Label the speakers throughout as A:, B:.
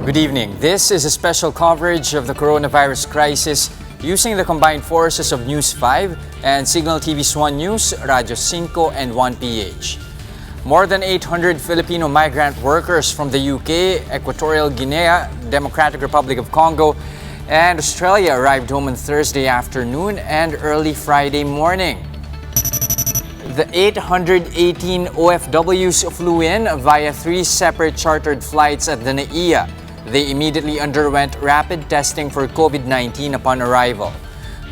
A: Good evening. This is a special coverage of the coronavirus crisis using the combined forces of News 5 and Signal TV's One News, Radio 5 and 1PH. More than 800 Filipino migrant workers from the UK, Equatorial Guinea, Democratic Republic of Congo, and Australia arrived home on Thursday afternoon and early Friday morning. The 818 OFWs flew in via 3 separate chartered flights at the NAIA. They immediately underwent rapid testing for COVID-19 upon arrival.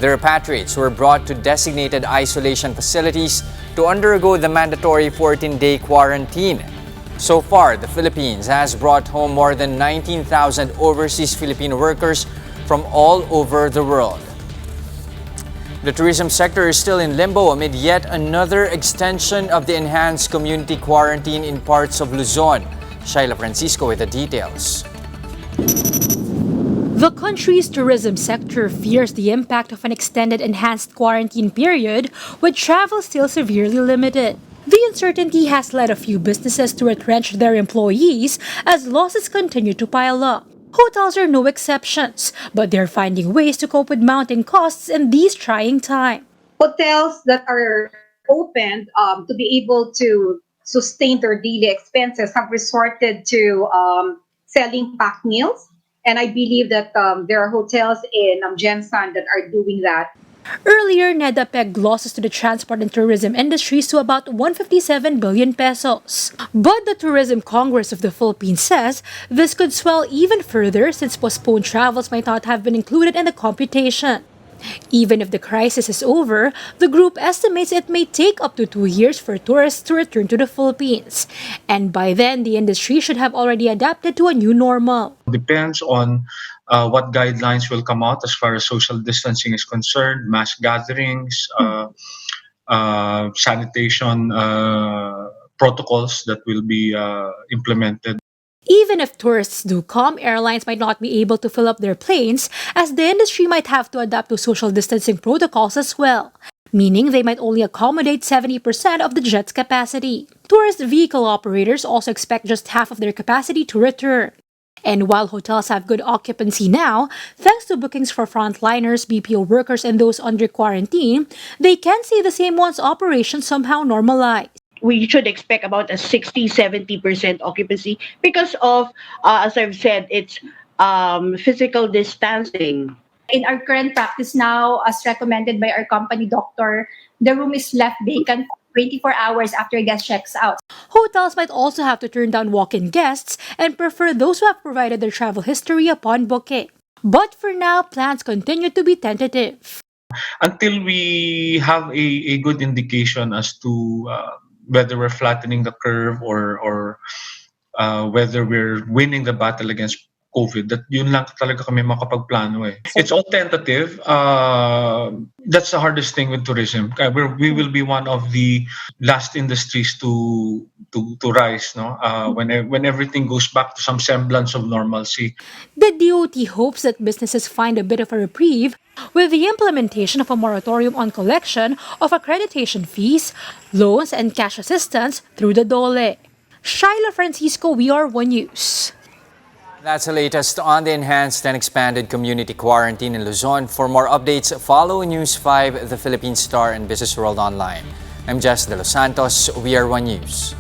A: The repatriates were brought to designated isolation facilities to undergo the mandatory 14-day quarantine. So far, the Philippines has brought home more than 19,000 overseas Filipino workers from all over the world. The tourism sector is still in limbo amid yet another extension of the enhanced community quarantine in parts of Luzon. Shaila Francisco with the details.
B: The country's tourism sector fears the impact of an extended enhanced quarantine period, with travel still severely limited. The uncertainty has led a few businesses to retrench their employees as losses continue to pile up. Hotels are no exceptions, but they're finding ways to cope with mounting costs in these trying times.
C: Hotels that are opened to be able to sustain their daily expenses have resorted to selling packed meals. And I believe that there are hotels in Jensan that are doing that.
B: Earlier, NEDA pegged losses to the transport and tourism industries to about 157 billion pesos. But the Tourism Congress of the Philippines says this could swell even further since postponed travels might not have been included in the computation. Even if the crisis is over, the group estimates it may take up to 2 years for tourists to return to the Philippines. And by then, the industry should have already adapted to a new normal.
D: Depends on what guidelines will come out as far as social distancing is concerned, mass gatherings, sanitation protocols that will be implemented.
B: Even if tourists do come, airlines might not be able to fill up their planes as the industry might have to adapt to social distancing protocols as well, meaning they might only accommodate 70% of the jet's capacity. Tourist vehicle operators also expect just half of their capacity to return. And while hotels have good occupancy now, thanks to bookings for frontliners, BPO workers, and those under quarantine, they can see the same once operations somehow normalize.
E: We should expect about a 60-70% occupancy because of, as I've said, it's physical distancing.
C: In our current practice now, as recommended by our company doctor, the room is left vacant 24 hours after a guest checks out.
B: Hotels might also have to turn down walk-in guests and prefer those who have provided their travel history upon booking. But for now, plans continue to be tentative.
D: Until we have a good indication as to whether we're flattening the curve or whether we're winning the battle against COVID, that yun lang talaga kami makapagplano eh. It's all tentative. That's the hardest thing with tourism. We will be one of the last industries to rise, no? When everything goes back to some semblance of normalcy.
B: The DOT hopes that businesses find a bit of a reprieve with the implementation of a moratorium on collection of accreditation fees, loans, and cash assistance through the DOLE. Shaila Francisco, We Are One News.
A: That's the latest on the enhanced and expanded community quarantine in Luzon. For more updates, follow News 5, The Philippine Star, and Business World Online. I'm Jess De Los Santos. We Are One News.